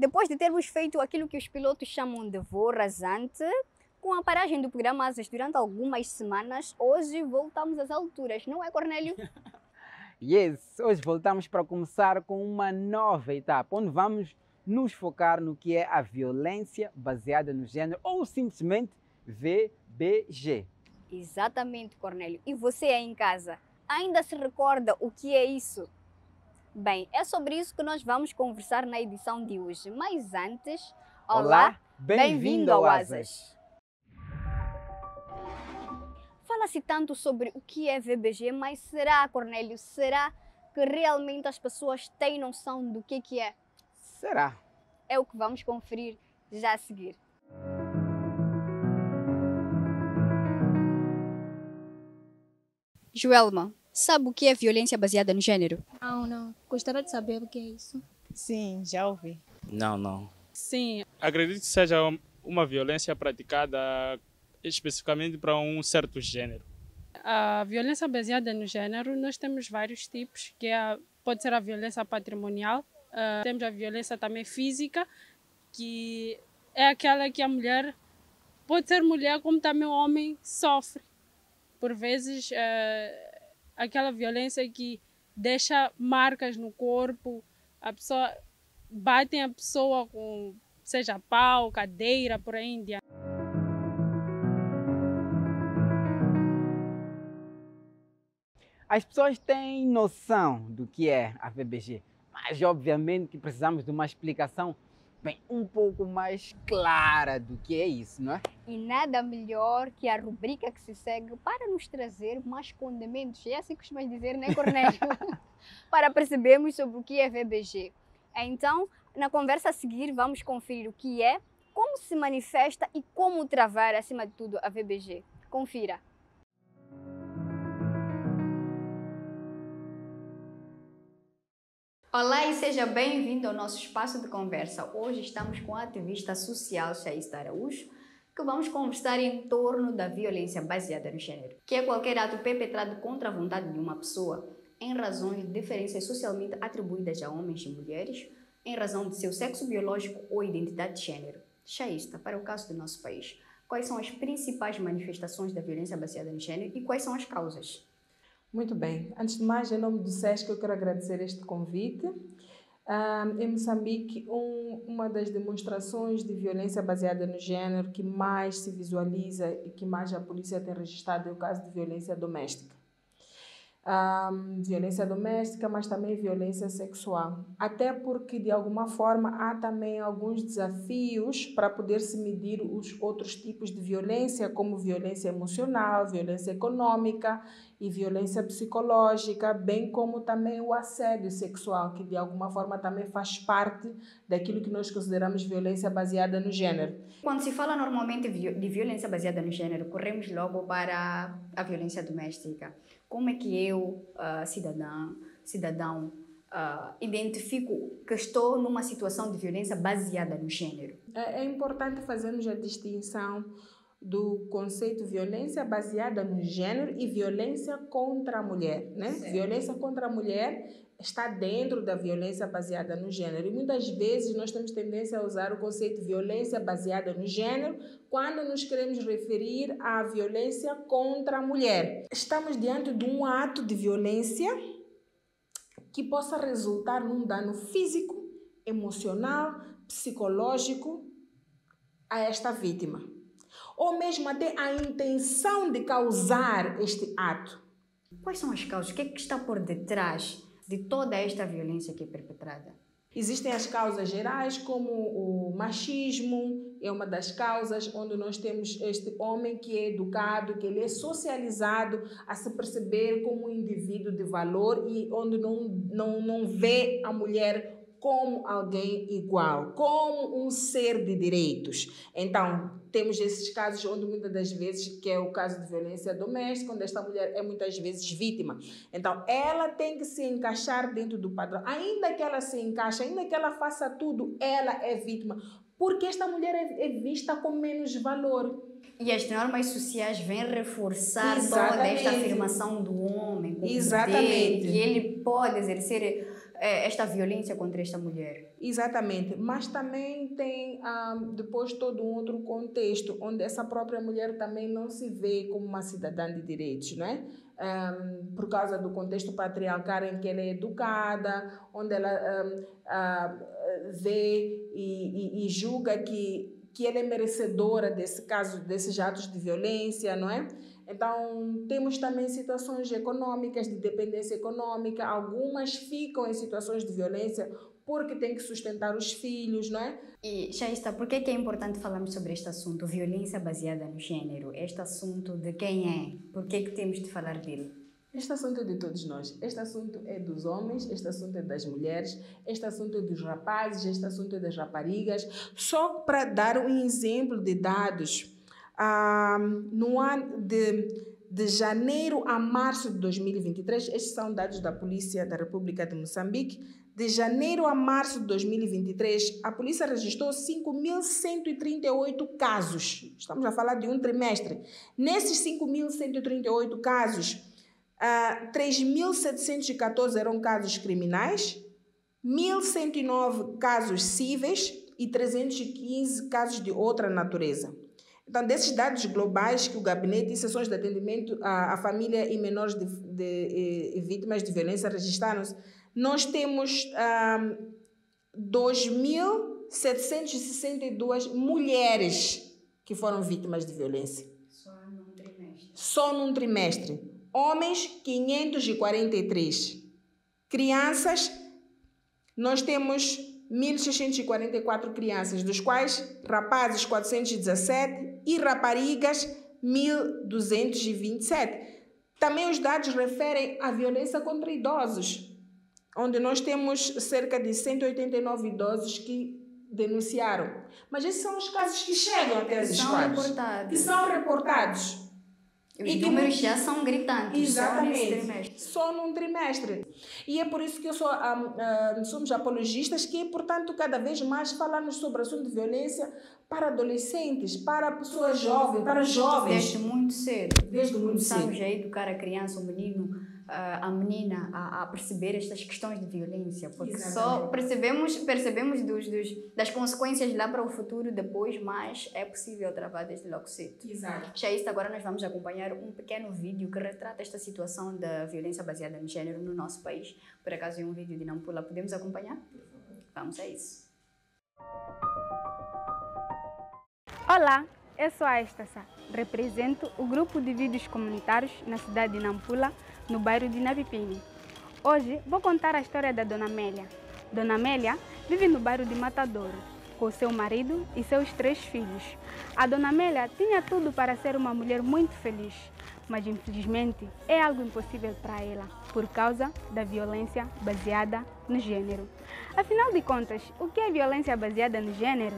Depois de termos feito aquilo que os pilotos chamam de voo rasante, com a paragem do programa Asas durante algumas semanas, hoje voltamos às alturas, não é, Cornélio? Yes, hoje voltamos para começar com uma nova etapa, onde vamos nos focar no que é a violência baseada no género, ou simplesmente VBG. Exatamente, Cornélio. E você aí em casa, ainda se recorda o que é isso? Bem, é sobre isso que nós vamos conversar na edição de hoje. Mas antes, olá, bem-vindo ao Asas. Fala-se tanto sobre o que é VBG, mas será, Cornélio, será que realmente as pessoas têm noção do que é? Será? É o que vamos conferir já a seguir. Joelma, sabe o que é violência baseada no género? Não. Gostaria de saber o que é isso. Sim, já ouvi. Não. Sim, acredito que seja uma violência praticada especificamente para um certo género. A violência baseada no género, nós temos vários tipos, pode ser a violência patrimonial, temos a violência também física, que é aquela que a mulher, pode ser mulher como também o homem, sofre. Por vezes, aquela violência que deixa marcas no corpo, a pessoa batem a pessoa com, seja pau, cadeira, por aí em diante. As pessoas têm noção do que é a VBG, mas obviamente que precisamos de uma explicação um pouco mais clara do que é isso, não é? E nada melhor que a rubrica que se segue para nos trazer mais condementos, é assim que costumas dizer, né, Cornélio? Para percebermos sobre o que é VBG. Então, na conversa a seguir, vamos conferir o que é, como se manifesta e como travar, acima de tudo, a VBG. Confira. Olá e seja bem-vindo ao nosso espaço de conversa. Hoje estamos com a ativista social Chaista Araújo, que vamos conversar em torno da violência baseada no género, que é qualquer ato perpetrado contra a vontade de uma pessoa em razões de diferenças socialmente atribuídas a homens e mulheres, em razão de seu sexo biológico ou identidade de género. Chaista, para o caso do nosso país, quais são as principais manifestações da violência baseada no género e quais são as causas? Muito bem. Antes de mais, em nome do SESC, eu quero agradecer este convite. Em Moçambique, uma das demonstrações de violência baseada no género que mais se visualiza e que mais a polícia tem registrado é o caso de violência doméstica. Violência doméstica, mas também violência sexual. Até porque, de alguma forma, há também alguns desafios para poder se medir os outros tipos de violência, como violência emocional, violência econômica e violência psicológica, bem como também o assédio sexual, que de alguma forma também faz parte daquilo que nós consideramos violência baseada no género. Quando se fala normalmente de violência baseada no género, corremos logo para a violência doméstica. Como é que eu, cidadão, identifico que estou numa situação de violência baseada no género? É importante fazermos a distinção do conceito violência baseada no género e violência contra a mulher, né? Certo. Violência contra a mulher está dentro da violência baseada no género e muitas vezes nós temos tendência a usar o conceito violência baseada no género quando nos queremos referir à violência contra a mulher. Estamos diante de um ato de violência que possa resultar num dano físico, emocional, psicológico a esta vítima, ou mesmo até a intenção de causar este ato. Quais são as causas? O que é que está por detrás de toda esta violência que é perpetrada? Existem as causas gerais, como o machismo, é uma das causas onde nós temos este homem que é educado, que ele é socializado a se perceber como um indivíduo de valor e onde não vê a mulher como alguém igual, como um ser de direitos. Então, temos esses casos onde muitas das vezes, que é o caso de violência doméstica, onde esta mulher é muitas vezes vítima. Então, ela tem que se encaixar dentro do padrão. Ainda que ela se encaixe, ainda que ela faça tudo, ela é vítima. Porque esta mulher é vista com menos valor. E as normas sociais vêm reforçar toda esta afirmação do homem como poder, que ele pode exercer esta violência contra esta mulher? Exatamente, mas também tem depois todo um outro contexto, onde essa própria mulher também não se vê como uma cidadã de direitos, não é? Por causa do contexto patriarcal em que ela é educada, onde ela vê e julga que ela é merecedora desses atos de violência, não é? Então, temos também situações econômicas, de dependência econômica. Algumas ficam em situações de violência porque têm que sustentar os filhos, não é? E, Shaista, por que é importante falarmos sobre este assunto, violência baseada no gênero? Este assunto de quem é? Por que temos de falar dele? Este assunto é de todos nós. Este assunto é dos homens, este assunto é das mulheres, este assunto é dos rapazes, este assunto é das raparigas. Só para dar um exemplo de dados, no ano de janeiro a março de 2023, estes são dados da Polícia da República de Moçambique, de janeiro a março de 2023, a polícia registrou 5.138 casos. Estamos a falar de um trimestre. Nesses 5.138 casos, 3.714 eram casos criminais, 1.109 casos cíveis e 315 casos de outra natureza. Então, desses dados globais que o Gabinete e Sessões de Atendimento à Família e Menores de Vítimas de Violência registraram-se, nós temos 2.762 mulheres que foram vítimas de violência. Só num trimestre. Homens, 543. Crianças, nós temos 1.644 crianças, dos quais rapazes 417 e raparigas 1.227. Também os dados referem à violência contra idosos, onde nós temos cerca de 189 idosos que denunciaram. Mas esses são os casos que chegam até as escolas. Que são reportados. Os números já são gritantes. Exatamente. Só num trimestre. E é por isso que somos apologistas que é importante cada vez mais falarmos sobre o assunto de violência para adolescentes, para pessoas jovens, para jovens. Desde muito cedo. Desde muito cedo. Começamos a educar a criança, o menino, a menina a perceber estas questões de violência, porque só percebemos das consequências lá para o futuro depois, mas é possível travar desde logo cedo. Exato. Shaista, agora nós vamos acompanhar um pequeno vídeo que retrata esta situação da violência baseada no gênero no nosso país. Por acaso é um vídeo de Nampula, podemos acompanhar? Vamos a isso. Olá, eu sou a Estassa. Represento o grupo de vídeos comunitários na cidade de Nampula, no bairro de Nabipini. Hoje vou contar a história da Dona Amélia. Dona Amélia vive no bairro de Matadouro, com seu marido e seus 3 filhos. A Dona Amélia tinha tudo para ser uma mulher muito feliz, mas infelizmente é algo impossível para ela, por causa da violência baseada no gênero. Afinal de contas, o que é violência baseada no gênero?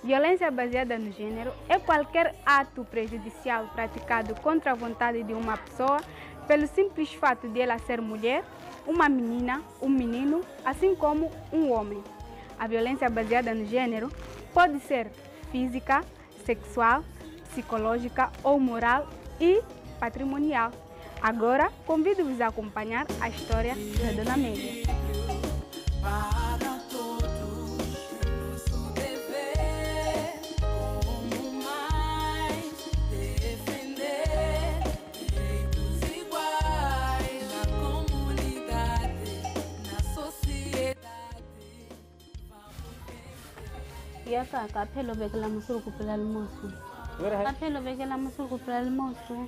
Violência baseada no gênero é qualquer ato prejudicial praticado contra a vontade de uma pessoa pelo simples fato de ela ser mulher, uma menina, um menino, assim como um homem. A violência baseada no gênero pode ser física, sexual, psicológica ou moral e patrimonial. Agora, convido-vos a acompanhar a história da Dona Amélia. Yaka kapelo bekela musuru kupela almoço. Kapelo bekela musuru kupela almoço.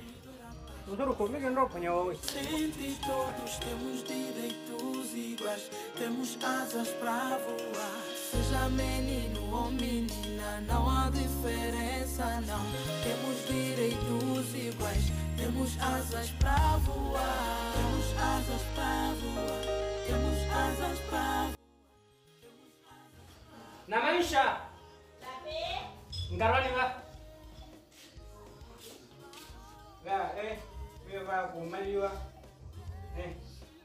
Musuru comigo não apanhou hoje. Sempre todos temos direitos iguais, temos asas para voar. Seja menino ou menina, não há diferença não. Temos direitos iguais, temos asas para voar. Temos asas para voar, temos asas para voar. Na mancha. Encaroni va. Me va con medio.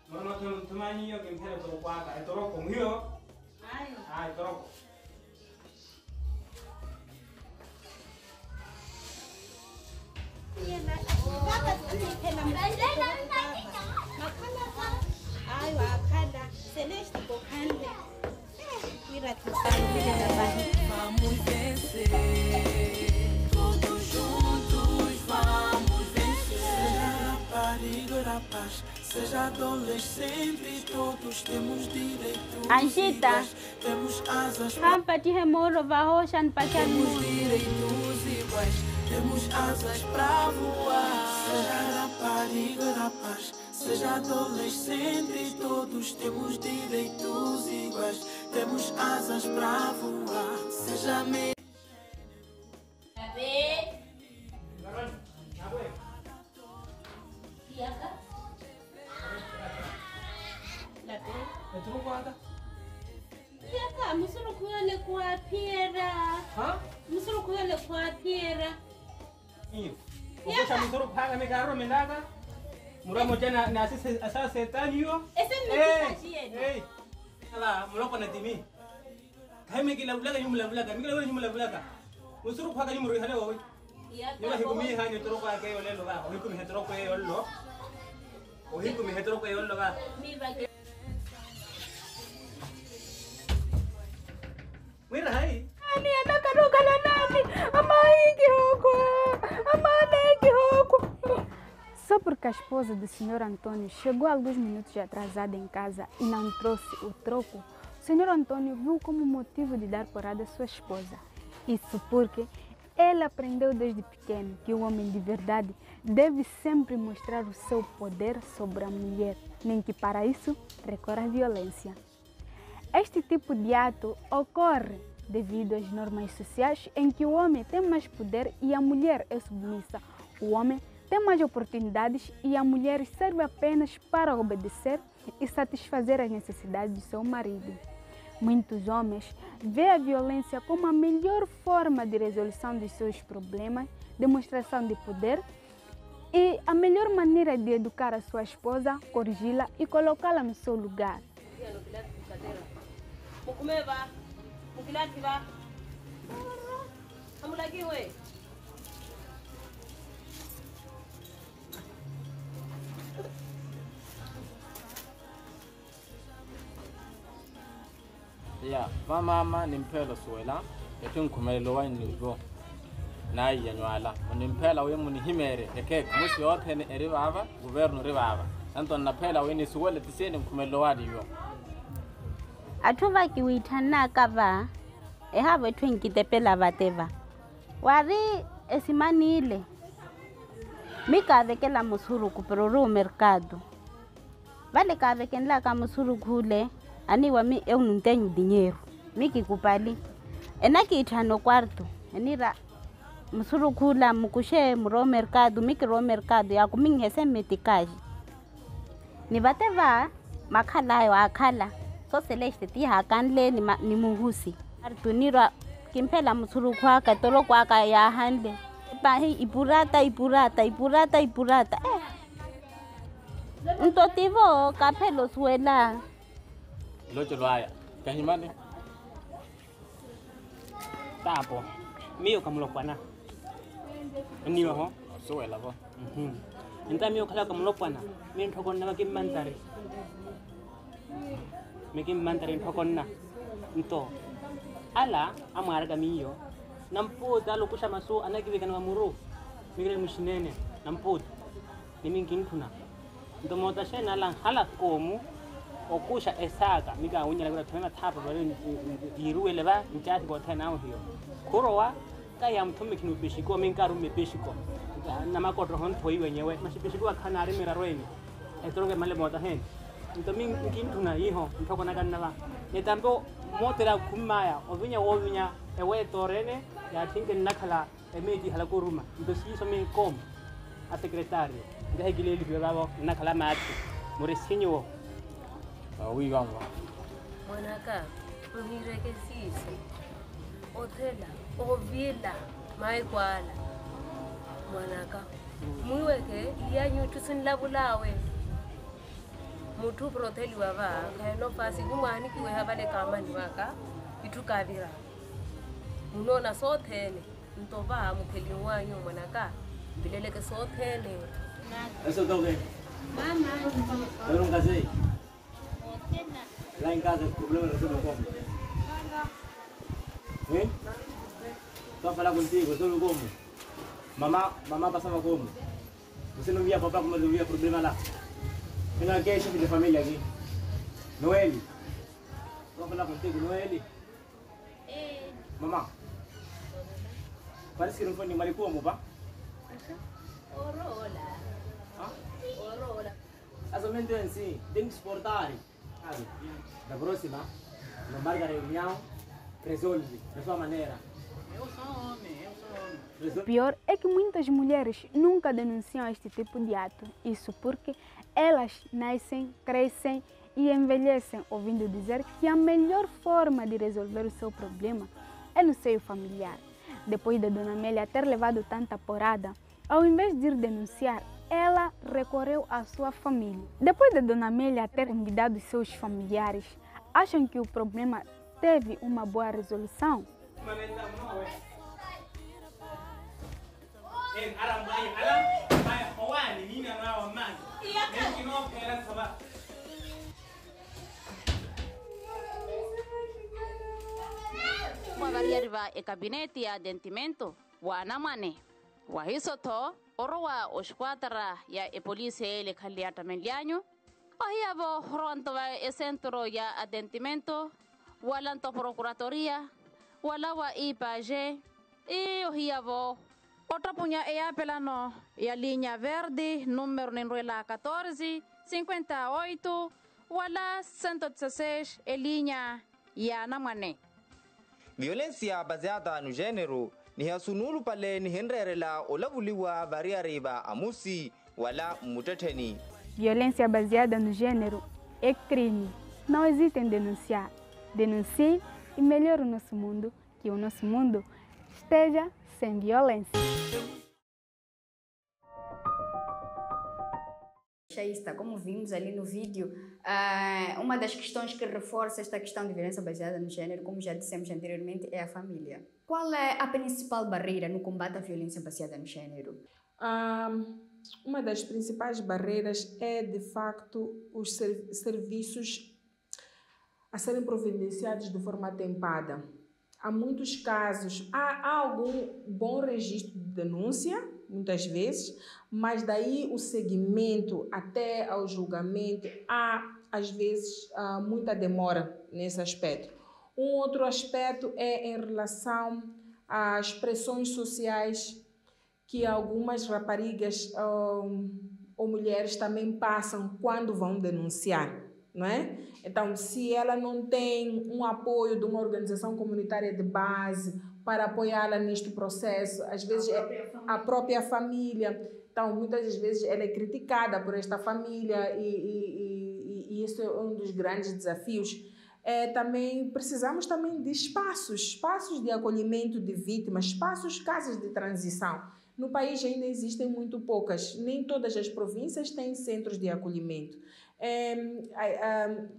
No tu manillo que me toro cuaca, el toro conmigo. Ay, toro. Ai, wakanda. Celeste Bocande. Vamos vencer. Todos juntos vamos vencer. Seja rapariga da paz, seja adolescente, todos temos direitos iguais. Temos asas para temos direitos iguais. Temos asas para voar. Seja rapariga da paz, seja adolescente, todos temos direitos iguais. Temos asas para voar. Seja me Ukosha mzuru panga mikaro mendaga. Muramo jana na asasa setani yo. Eh. Ala muloko na timi. Kaime kila bulaga yumla bulaga. Mikila yumla bulaga. Mzuru panga yumru hale wo. Niba hikumi hani toroko ake ole lo ba. Hikumi hetoroko e ollo. O hikumi hetoroko e ollo ba. Mira hai. Nani anakaruka na nani? Amaiki huko. Amaneki huko. Só porque a esposa do Sr. Antônio chegou alguns minutos atrasada em casa e não trouxe o troco, o Sr. Antônio viu como motivo de dar porrada à sua esposa. Isso porque ele aprendeu desde pequeno que o homem de verdade deve sempre mostrar o seu poder sobre a mulher, nem que para isso recorra à violência. Este tipo de ato ocorre devido às normas sociais em que o homem tem mais poder e a mulher é submissa. O homem tem mais oportunidades e a mulher serve apenas para obedecer e satisfazer as necessidades do seu marido. Muitos homens veem a violência como a melhor forma de resolução dos seus problemas, demonstração de poder e a melhor maneira de educar a sua esposa, corrigi-la e colocá-la no seu lugar. Ya, mama nimpela suela, etun kumelo wa nigo. Na yanywala, nimpela we munihimere, eke musi yote ni eribaba, governo ribaba. Anton napela we ni suela tiseni kumelo wa diyo. Atuva kiwitana kava, ehave twinkitepela bateva. Wari esimani ile. Mika vekela musuru kuperoro mercado. Vale ka vekela ka musuru kule. Ani wami eu não tenho dinheiro. Miki kupali. Enaki itano quarto. Enira musuru kula mukushe muro mercado, miki ro mercado ya kuminhese metikaji. Ni bateva makhala yo akhala. So Celeste ti hakanle ni muhusi. Artunira kimpela musuru kwa katolo kwa ya hande. Pahi ipurata. Ntotivo kapelo suela. Locho loaya, kahimane. Tapo. Mio kamulokwana. Niwa ho. Suela bo. Nta mio khala kamulokwana. Mi ntokonna ba kimmantare. Mi kimmantare ntokonna. Nto. Ala amarga mio. Namputa lokusha maso anakivekana mamuro. Migre mushinene. Namputa. Nimingintuna. Nto mota shena lang hala komu. Okusha esaka miga unyala kuna tuna tapa bali iruele ba njati ko tena hiyo kurowa kaya mtume kinu bishiko minkaru mebishiko na makodro hon thoi wenyewe mashibishiko khanare mera roeni etronge male mota hen nto mingintuna iho ntoko na kanna ba netambo motera kumaya ovinya ewe torene ya tinge nakhala emeji hala kuruma nto siso me kom a secretario ngahigileli babo nakhala mati muresinyo. Oui, vamos. Mwanaka, unireke sisi. Otela, ovila, maikwala. Mwanaka, muiweke yanyu tusinlabulawe. Mutu proteli wava, kaino fasi kumwani kiwe habale kamani waka, itukavira. Munona sothele, ntoba mukeli wanyu mwanaka, bileleke sothele. Eso toque. Mama, Pero nunca sé. Otela. Lá em casa o problema resolve como? Hein? Estou a falar contigo, resolve como? Mamá passava como? Você não via papai como resolvia problema lá? Eu não aqui é chefe de família aqui. Não é ele? Estou a falar contigo, não é ele? Mamá. Parece que não foi nem maricomo, pá? Orola. Orola. Casamento é assim, tem que suportar. Sabe? Da próxima, não marca reunião, resolve da sua maneira. Eu sou homem. O pior é que muitas mulheres nunca denunciam este tipo de ato. Isso porque elas nascem, crescem e envelhecem ouvindo dizer que a melhor forma de resolver o seu problema é no seio familiar. Depois da Dona Amélia ter levado tanta porrada, ao invés de ir denunciar, ela recorreu à sua família. Depois da Dona Amélia ter convidado seus familiares, acham que o problema teve uma boa resolução? Variariva e gabinete ya dentimento wana mane wa hisoto orwa osquadra ya e polícia ele khaliata melianyo ahiavo ronto va e centro ya adentimento walanto procuratoria wala wa IPAG e ohiavo outra punha e apelano e a linha verde número nenruela 14 58 wala 116 e linha ya namane. Violência baseada no gênero ni hasunulu pale ni henrerela olavuliwa variariba amusi wala muteteni. Violência baseada no gênero é crime. Não hesitem em denunciar. Denuncie e melhore o nosso mundo, que o nosso mundo esteja sem violência. Chaista, como vimos ali no vídeo, uma das questões que reforça esta questão de violência baseada no gênero, como já dissemos anteriormente, é a família. Qual é a principal barreira no combate à violência baseada no gênero? Uma das principais barreiras é, de facto, os serviços a serem providenciados de forma atempada. Há muitos casos, há algum bom registro de denúncia, muitas vezes, mas daí o seguimento até ao julgamento, há às vezes muita demora nesse aspecto. Um outro aspecto é em relação às pressões sociais que algumas raparigas ou mulheres também passam quando vão denunciar, não é? Então, se ela não tem um apoio de uma organização comunitária de base para apoiá-la neste processo, às vezes a própria família. Então, muitas das vezes ela é criticada por esta família e isso é um dos grandes desafios. Também precisamos também de espaços de acolhimento de vítimas, espaços, casas de transição. No país ainda existem muito poucas, nem todas as províncias têm centros de acolhimento.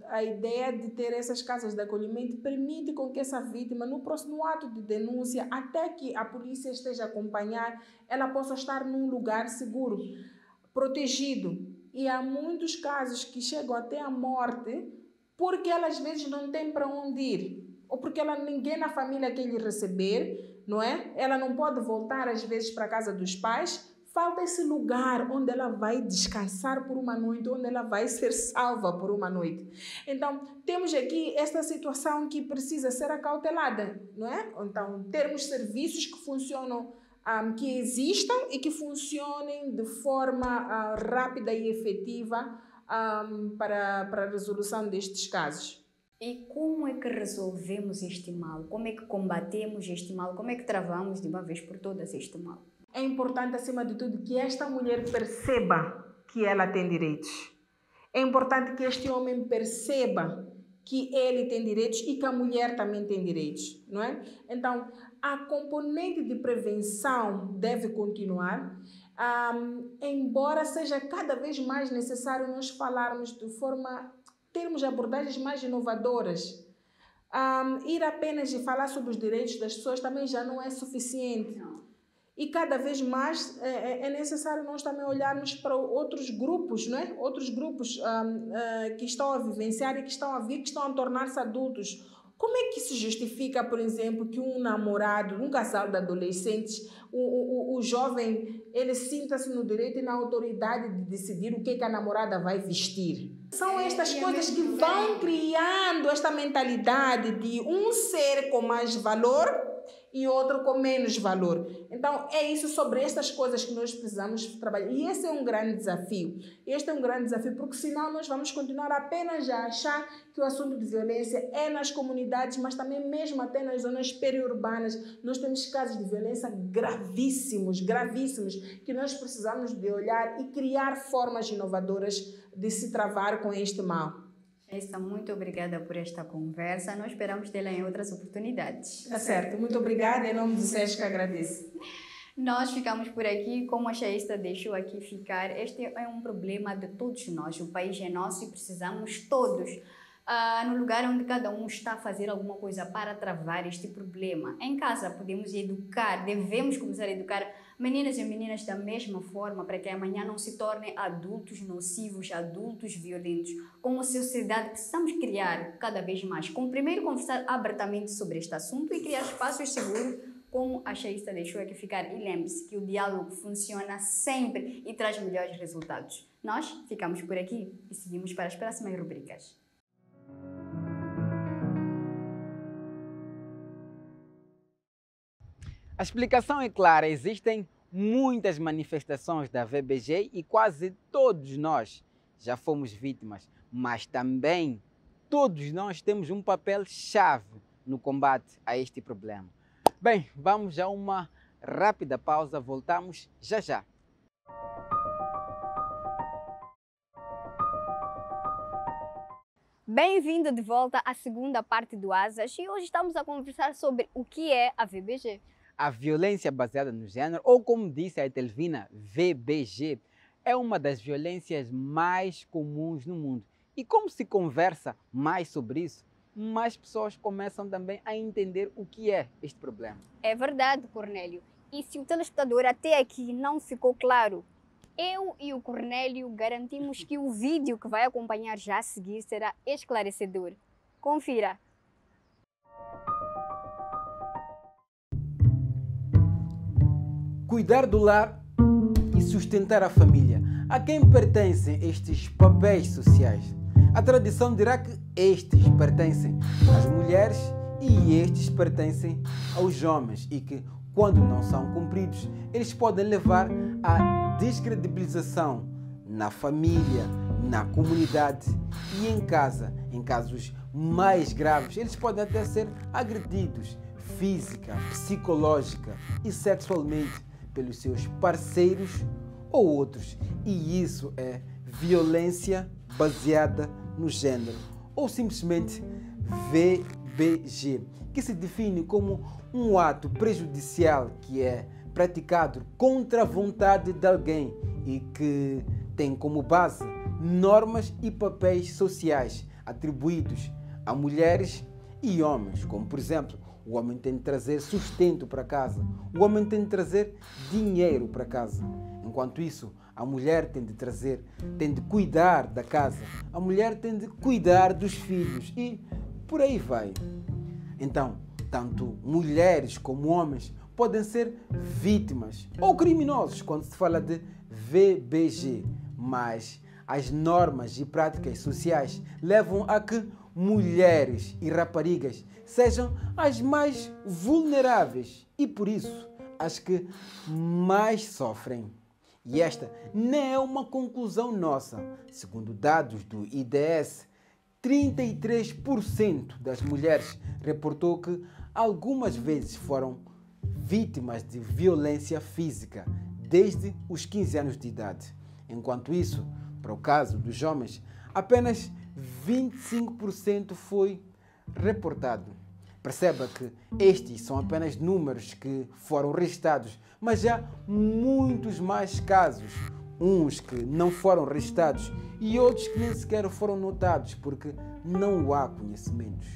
A ideia de ter essas casas de acolhimento permite com que essa vítima, no próximo ato de denúncia, até que a polícia esteja a acompanhar, ela possa estar num lugar seguro, protegido. E há muitos casos que chegam até a morte porque ela às vezes não tem para onde ir, ou porque ninguém na família quer lhe receber, não é? Ela não pode voltar às vezes para a casa dos pais. Falta esse lugar onde ela vai descansar por uma noite, onde ela vai ser salva por uma noite. Então, temos aqui esta situação que precisa ser acautelada, não é? Então, termos serviços que funcionam, que existam e que funcionem de forma rápida e efetiva para a resolução destes casos. E como é que resolvemos este mal? Como é que combatemos este mal? Como é que travamos de uma vez por todas este mal? É importante, acima de tudo, que esta mulher perceba que ela tem direitos. É importante que este homem perceba que ele tem direitos e que a mulher também tem direitos, não é? Então, a componente de prevenção deve continuar, embora seja cada vez mais necessário nós falarmos de forma, termos abordagens mais inovadoras. Ir apenas e falar sobre os direitos das pessoas também já não é suficiente. E cada vez mais é necessário nós também olharmos para outros grupos, não é? Outros grupos que estão a vivenciar e que estão a vir, que estão a tornar-se adultos. Como é que se justifica, por exemplo, que um namorado, um casal de adolescentes, o jovem, ele sinta-se no direito e na autoridade de decidir o que a namorada vai vestir? São estas coisas que vão criando esta mentalidade de um ser com mais valor e outro com menos valor. Então, é isso, sobre estas coisas que nós precisamos trabalhar. E esse é um grande desafio. Este é um grande desafio, porque senão nós vamos continuar apenas a achar que o assunto de violência é nas comunidades, mas também mesmo até nas zonas periurbanas. Nós temos casos de violência gravíssimos, gravíssimos, que nós precisamos de olhar e criar formas inovadoras de se travar com este mal. Sheista, muito obrigada por esta conversa. Nós esperamos tê-la em outras oportunidades. Tá certo. Muito obrigada. Em nome do SESC, que agradeço. Nós ficamos por aqui. Como a Sheista deixou aqui ficar, este é um problema de todos nós. O país é nosso e precisamos todos, no lugar onde cada um está a fazer alguma coisa para travar este problema. Em casa podemos educar, devemos começar a educar meninas e meninas da mesma forma, para que amanhã não se tornem adultos nocivos, adultos violentos. Como sociedade precisamos criar cada vez mais, primeiro conversar abertamente sobre este assunto e criar espaços seguros, como a Sheista deixou aqui ficar. E lembre-se que o diálogo funciona sempre e traz melhores resultados. Nós ficamos por aqui e seguimos para as próximas rubricas. A explicação é clara, existem muitas manifestações da VBG e quase todos nós já fomos vítimas, mas também todos nós temos um papel-chave no combate a este problema. Bem, vamos a uma rápida pausa, voltamos já já. Bem-vindo de volta à segunda parte do Asas e hoje estamos a conversar sobre o que é a VBG. A violência baseada no género, ou como disse a Etelvina, VBG, é uma das violências mais comuns no mundo. E como se conversa mais sobre isso, mais pessoas começam também a entender o que é este problema. É verdade, Cornélio. E se o telespectador até aqui não ficou claro, eu e o Cornélio garantimos que o vídeo que vai acompanhar já a seguir será esclarecedor. Confira! Cuidar do lar e sustentar a família. A quem pertencem estes papéis sociais? A tradição dirá que estes pertencem às mulheres e estes pertencem aos homens e que, quando não são cumpridos, eles podem levar à descredibilização na família, na comunidade e em casa. Em casos mais graves, eles podem até ser agredidos física, psicológica e sexualmente pelos seus parceiros ou outros. E isso é violência baseada no género, ou simplesmente VBG, que se define como um ato prejudicial que é praticado contra a vontade de alguém e que tem como base normas e papéis sociais atribuídos a mulheres e homens, como por exemplo, o homem tem de trazer sustento para casa, o homem tem de trazer dinheiro para casa. Enquanto isso, a mulher tem de cuidar da casa, a mulher tem de cuidar dos filhos e por aí vai. Então, tanto mulheres como homens podem ser vítimas ou criminosos quando se fala de VBG, mas as normas e práticas sociais levam a que mulheres e raparigas sejam as mais vulneráveis e, por isso, as que mais sofrem. E esta não é uma conclusão nossa. Segundo dados do IDS, 33% das mulheres reportou que algumas vezes foram vítimas de violência física desde os 15 anos de idade. Enquanto isso, para o caso dos homens, apenas 25% foi reportado. Perceba que estes são apenas números que foram registrados, mas há muitos mais casos, uns que não foram registrados e outros que nem sequer foram notados porque não há conhecimentos.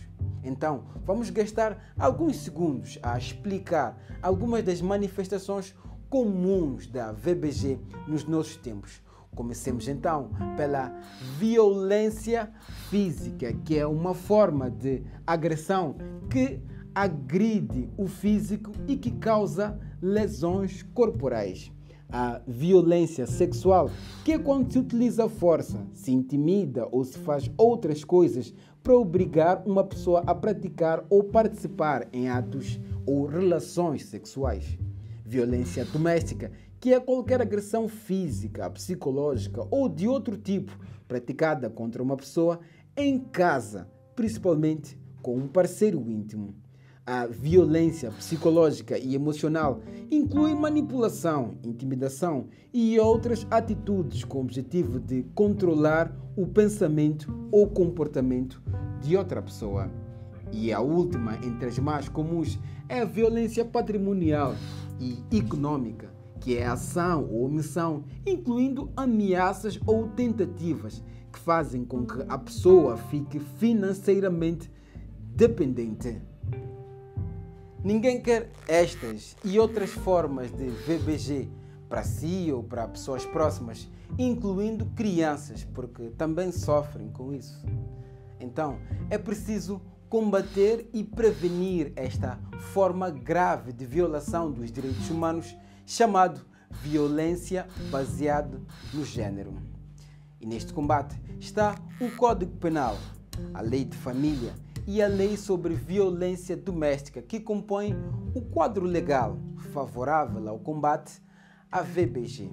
Então, vamos gastar alguns segundos a explicar algumas das manifestações comuns da VBG nos nossos tempos. Comecemos então pela violência física, que é uma forma de agressão que agride o físico e que causa lesões corporais. A violência sexual, que é quando se utiliza força, se intimida ou se faz outras coisas para obrigar uma pessoa a praticar ou participar em atos ou relações sexuais. Violência doméstica, que é qualquer agressão física, psicológica ou de outro tipo praticada contra uma pessoa em casa, principalmente com um parceiro íntimo. A violência psicológica e emocional inclui manipulação, intimidação e outras atitudes com o objetivo de controlar o pensamento ou comportamento de outra pessoa. E a última, entre as mais comuns, é a violência patrimonial e econômica, que é a ação ou omissão, incluindo ameaças ou tentativas que fazem com que a pessoa fique financeiramente dependente. Ninguém quer estas e outras formas de VBG para si ou para pessoas próximas, incluindo crianças, porque também sofrem com isso. Então, é preciso combater e prevenir esta forma grave de violação dos direitos humanos, chamado violência baseada no género. E neste combate está o Código Penal, a Lei de Família e a Lei sobre Violência Doméstica, que compõem o quadro legal favorável ao combate à VBG.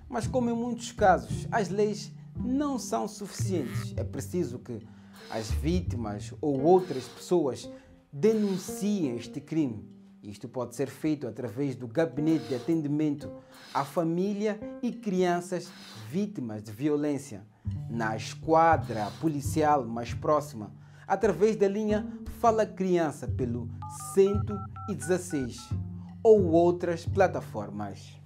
Mas como em muitos casos, as leis não são suficientes. É preciso que as vítimas ou outras pessoas denunciem este crime. Isto pode ser feito através do Gabinete de Atendimento à Família e Crianças Vítimas de Violência, na esquadra policial mais próxima, através da linha Fala Criança pelo 116 ou outras plataformas.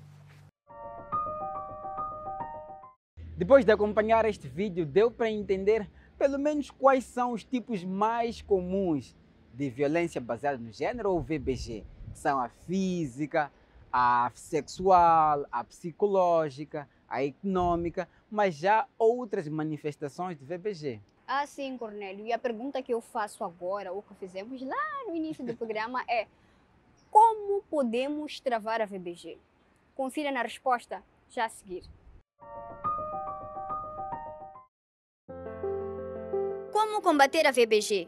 Depois de acompanhar este vídeo, deu para entender pelo menos quais são os tipos mais comuns de violência baseada no género ou VBG. São a física, a sexual, a psicológica, a econômica, mas já outras manifestações de VBG. Ah, sim, Cornélio. E a pergunta que eu faço agora, ou que fizemos lá no início do programa, é: como podemos travar a VBG? Confira na resposta já a seguir. Como combater a VBG?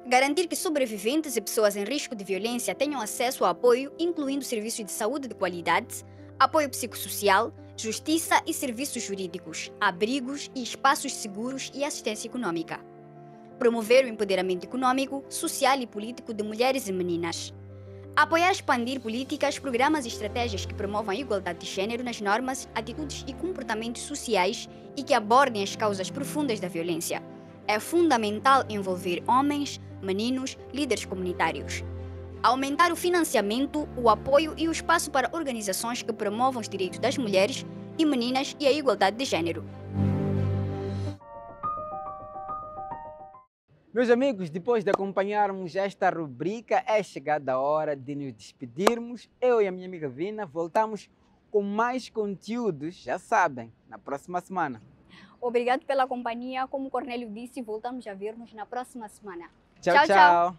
Garantir que sobreviventes e pessoas em risco de violência tenham acesso a apoio, incluindo serviços de saúde de qualidade, apoio psicossocial, justiça e serviços jurídicos, abrigos e espaços seguros e assistência econômica. Promover o empoderamento econômico, social e político de mulheres e meninas. Apoiar e expandir políticas, programas e estratégias que promovam a igualdade de género nas normas, atitudes e comportamentos sociais e que abordem as causas profundas da violência. É fundamental envolver homens, meninos, líderes comunitários. Aumentar o financiamento, o apoio e o espaço para organizações que promovam os direitos das mulheres e meninas e a igualdade de género. Meus amigos, depois de acompanharmos esta rubrica, é chegada a hora de nos despedirmos. Eu e a minha amiga Vina voltamos com mais conteúdos, já sabem, na próxima semana. Obrigado pela companhia. Como o Cornélio disse, voltamos a ver-nos na próxima semana. Tchau, tchau.